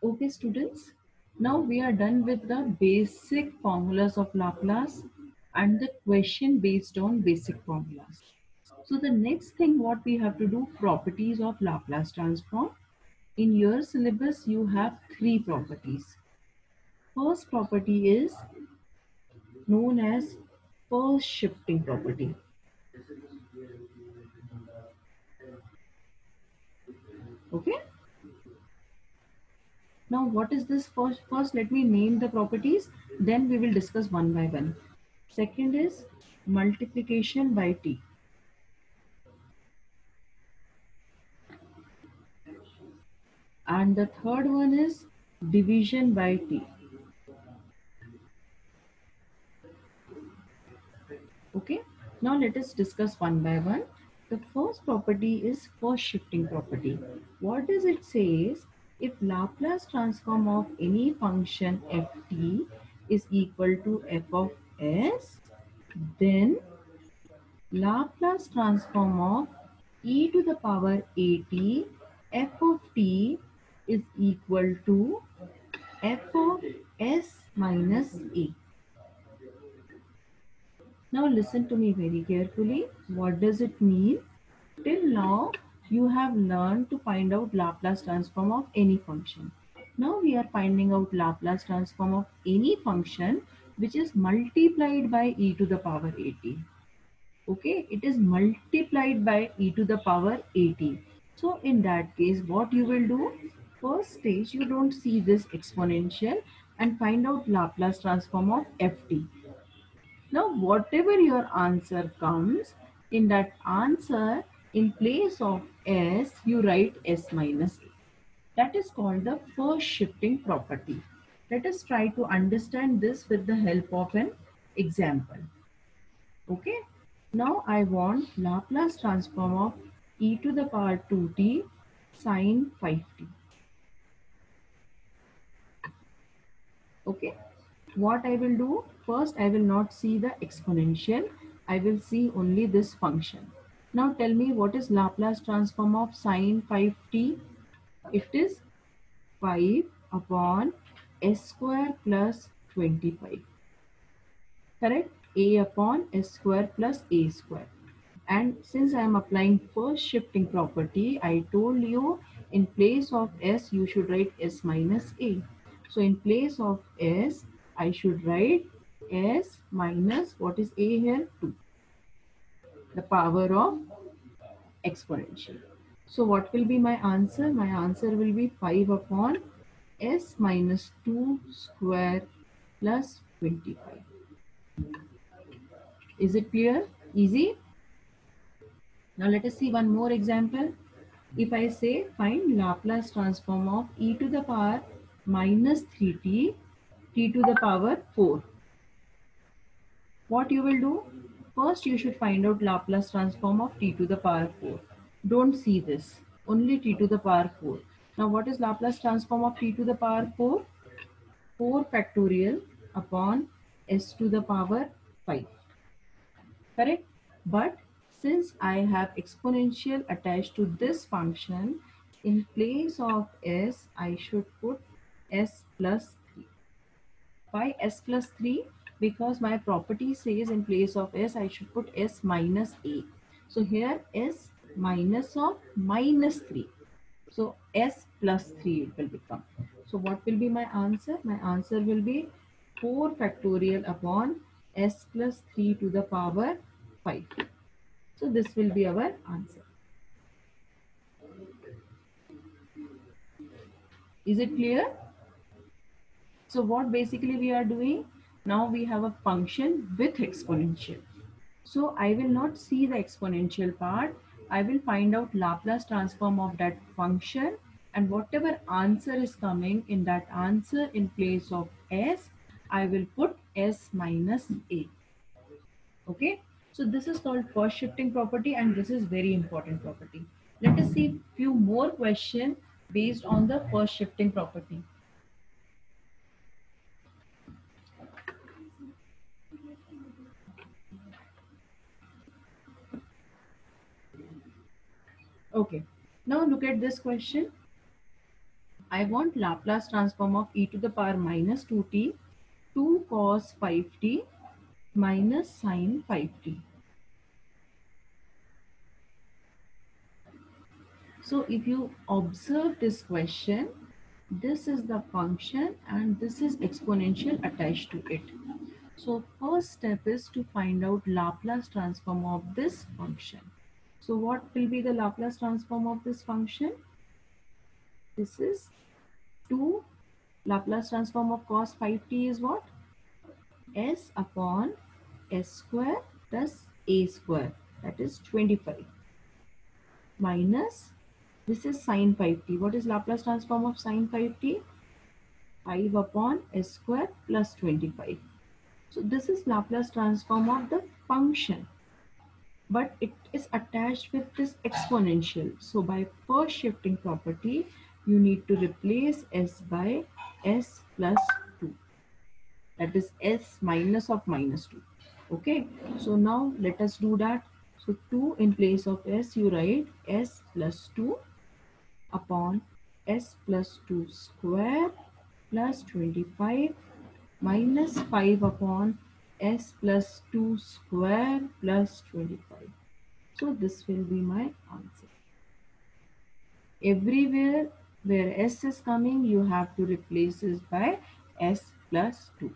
Okay, students. Now we are done with the basic formulas of Laplace and the question based on basic formulas. So the next thing what we have to do, properties of Laplace transform. In your syllabus you have three properties. First property is known as first shifting property. Okay. Now what is this first? First let me name the properties, then we will discuss one by one. Second is multiplication by t. And the third one is division by t. Okay. Now let us discuss one by one. The first property is first shifting property. What does it say? If Laplace transform of any function ft is equal to f of s, then Laplace transform of e to the power at f of t is equal to f of s minus a. Now listen to me very carefully. What does it mean? Till now, you have learned to find out Laplace transform of any function. Now we are finding out Laplace transform of any function which is multiplied by e to the power at. Okay, it is multiplied by e to the power at. So in that case, what you will do? First stage, you don't see this exponential and find out Laplace transform of ft. Now, whatever your answer comes, in that answer, in place of s, you write s minus a. That is called the first shifting property. Let us try to understand this with the help of an example. Okay. Now I want Laplace transform of e to the power 2t sine 5t. Okay. What I will do? First, I will not see the exponential. I will see only this function. Now tell me what is Laplace transform of sine 5t? It is 5 upon s square plus 25. Correct? A upon s square plus a square. And since I am applying first shifting property, I told you in place of s, you should write s minus a. So in place of s, I should write s minus, what is a here? 2. The power of exponential. So what will be my answer? My answer will be 5 upon s minus 2 square plus 25. Is it clear? Easy? Now let us see one more example. If I say find Laplace transform of e to the power minus 3t, t to the power 4. What you will do? First you should find out Laplace transform of t to the power 4. Don't see this. Only t to the power 4. Now what is Laplace transform of t to the power 4? 4 factorial upon s to the power 5. Correct? But since I have exponential attached to this function, in place of s, I should put s plus 3. Why s plus 3? Because my property says in place of s, I should put s minus a. So here s minus of minus 3. So s plus 3 it will become. So what will be my answer? My answer will be 4 factorial upon s plus 3 to the power 5. So this will be our answer. Is it clear? So what basically we are doing? Now we have a function with exponential. So I will not see the exponential part. I will find out Laplace transform of that function, and whatever answer is coming in that answer in place of s, I will put s minus a. Okay. So this is called first shifting property, and this is very important property. Let us see few more questions based on the first shifting property. Okay. Now look at this question. I want Laplace transform of e to the power minus 2t, 2 cos 5t minus sine 5t. So if you observe this question, this is the function and this is exponential attached to it. So first step is to find out Laplace transform of this function. So what will be the Laplace transform of this function? This is 2. Laplace transform of cos 5t is what? S upon s square plus a square, that is 25, minus, this is sine 5t. What is Laplace transform of sine 5t? 5 upon s square plus 25. So this is Laplace transform of the function, but it is attached with this exponential. So by first shifting property, you need to replace s by s plus 2. That is s minus of minus 2. Okay, so now let us do that. So 2 in place of s, you write s plus 2 upon s plus 2 square plus 25 minus 5 upon s plus 2 square plus 25. So this will be my answer. Everywhere where s is coming, you have to replace this by s plus 2.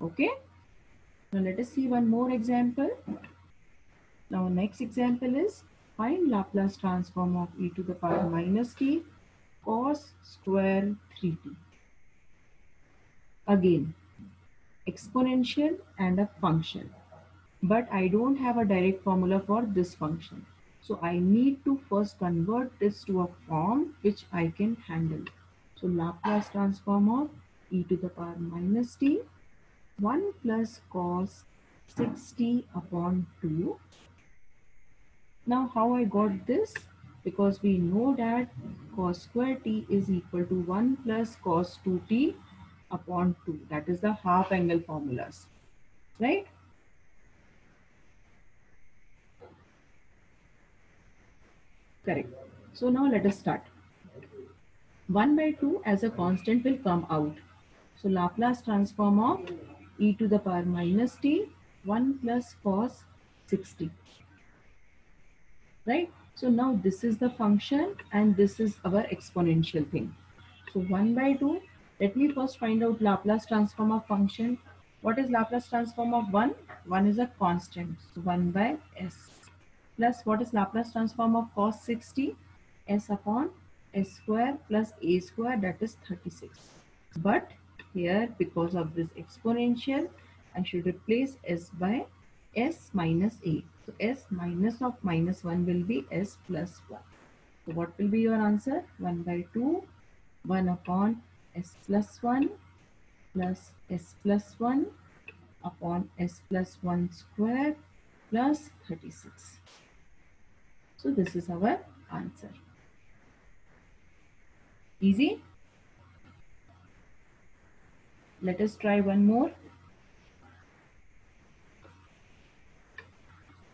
Okay. Now let us see one more example. Now next example is find Laplace transform of e to the power minus t cos square 3t. Again, exponential and a function. But I don't have a direct formula for this function. So I need to first convert this to a form which I can handle. So Laplace transform of e to the power minus t, 1 plus cos 6t upon 2. Now how I got this? Because we know that cos square t is equal to 1 plus cos 2t upon 2. That is the half angle formulas, right? Correct. So now let us start. 1 by 2 as a constant will come out. So Laplace transform of e to the power minus t, 1 plus cos 6t. Right? So now this is the function and this is our exponential thing. So 1 by 2, let me first find out Laplace transform of function. What is Laplace transform of 1? 1 is a constant. So 1 by s. Plus what is Laplace transform of cos 60? S upon s square plus a square, that is 36. But here because of this exponential, I should replace s by s minus a. So s minus of minus 1 will be s plus 1. So what will be your answer? 1 by 2, 1 upon s plus 1 plus s plus 1 upon s plus 1 square plus 36. So this is our answer. Easy? Let us try one more.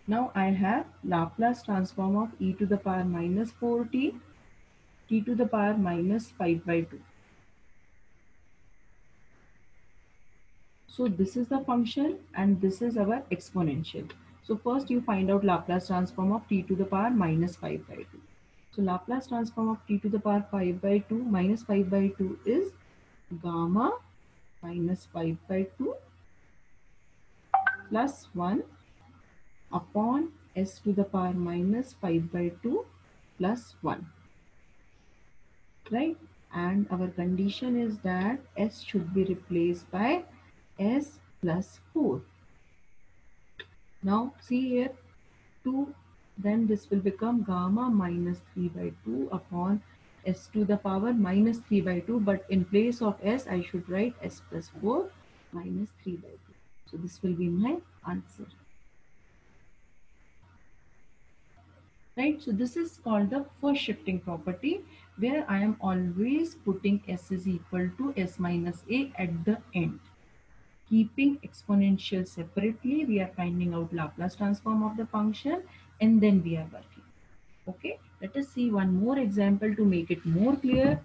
Now I have Laplace transform of e to the power minus 4t, t to the power minus 5 by 2. So this is the function and this is our exponential. So first you find out Laplace transform of t to the power minus 5 by 2. So Laplace transform of t to the power 5 by 2 minus 5 by 2 is gamma minus 5 by 2 plus 1 upon s to the power minus 5 by 2 plus 1. Right? And our condition is that s should be replaced by s plus 4. Now see here 2, then this will become gamma minus 3 by 2 upon s to the power minus 3 by 2, but in place of s I should write s plus 4 minus 3 by 2. So this will be my answer. Right, so this is called the first shifting property, where I am always putting s is equal to s minus a at the end. Keeping exponential separately, we are finding out Laplace transform of the function and then we are working. Okay, let us see one more example to make it more clear.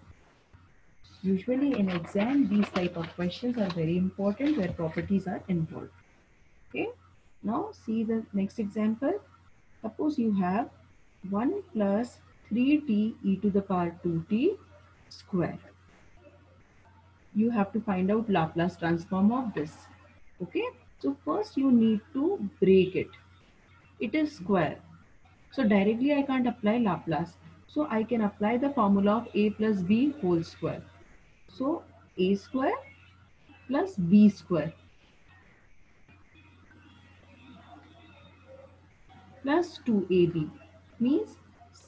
Usually in exam, these type of questions are very important where properties are involved. Okay. Now see the next example. Suppose you have 1 plus 3t e to the power 2t square. You have to find out Laplace transform of this. Okay. So first you need to break it. It is square. So directly I can't apply Laplace. So I can apply the formula of a plus b whole square. So a square plus b square plus 2ab means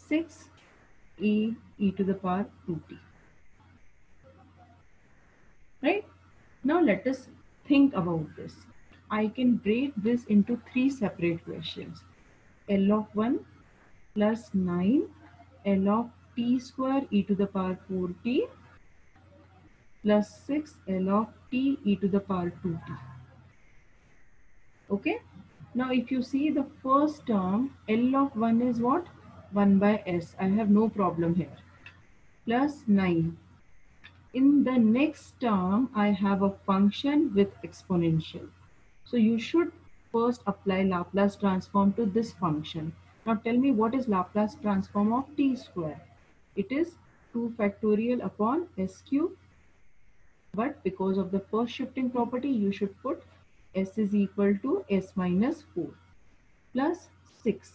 6a e to the power 2t. Right? Now let us think about this. I can break this into three separate questions. L of 1 plus 9 L of t square e to the power 4t plus 6 L of t e to the power 2t. Okay. Now if you see the first term, L of 1 is what? 1 by s. I have no problem here. Plus 9. In the next term, I have a function with exponential. So you should first apply Laplace transform to this function. Now tell me, what is Laplace transform of t square? It is 2 factorial upon s cube. But because of the first shifting property, you should put s is equal to s minus 4 plus 6.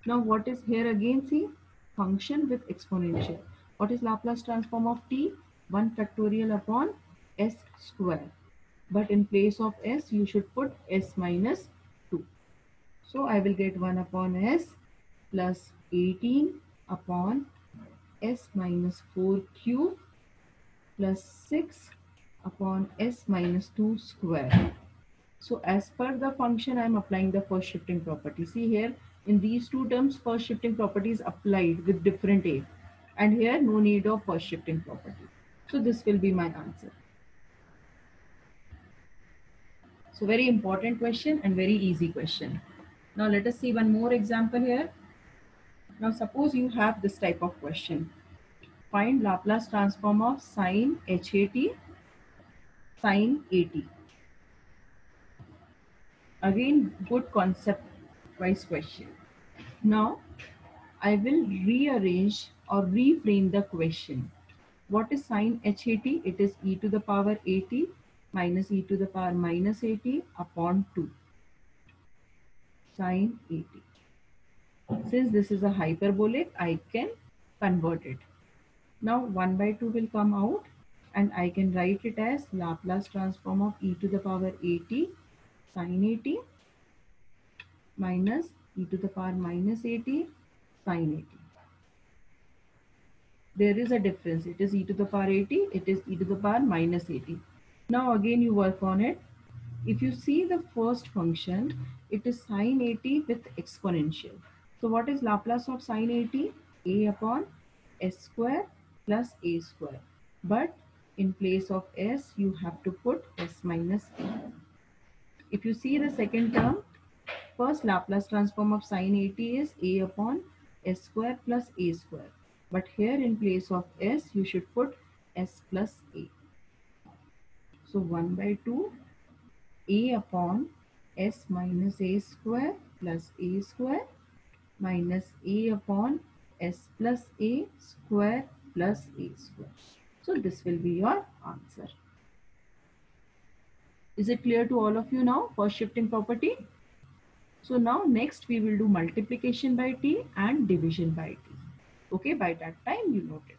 Now what is here again? See, function with exponential. What is Laplace transform of t? 1 factorial upon s square. But in place of s, you should put s minus 2. So I will get 1 upon s plus 18 upon s minus 4 cube plus 6 upon s minus 2 square. So as per the function, I am applying the first shifting property. See here, in these two terms, first shifting property is applied with different a. And here, no need of first shifting property. So this will be my answer. So very important question and very easy question. Now let us see one more example here. Now suppose you have this type of question. Find Laplace transform of sine hat sine at. Again, good concept wise question. Now I will rearrange or reframe the question. What is sine hat? It is e to the power at minus e to the power minus at upon 2 sine at. Since this is a hyperbolic, I can convert it. Now 1 by 2 will come out and I can write it as Laplace transform of e to the power at sine at minus e to the power minus at sine at. There is a difference. It is e to the power 80, it is e to the power minus 80. Now again you work on it. If you see the first function, it is sine 80 with exponential. So what is Laplace of sine 80? A upon s square plus a square. But in place of s, you have to put s minus a. If you see the second term, first Laplace transform of sine 80 is a upon s square plus a square. But here in place of s, you should put s plus a. So 1 by 2 a upon s minus a square plus a square minus a upon s plus a square plus a square. So this will be your answer. Is it clear to all of you now? First shifting property. So now next we will do multiplication by t and division by t. Okay, by that time you note it.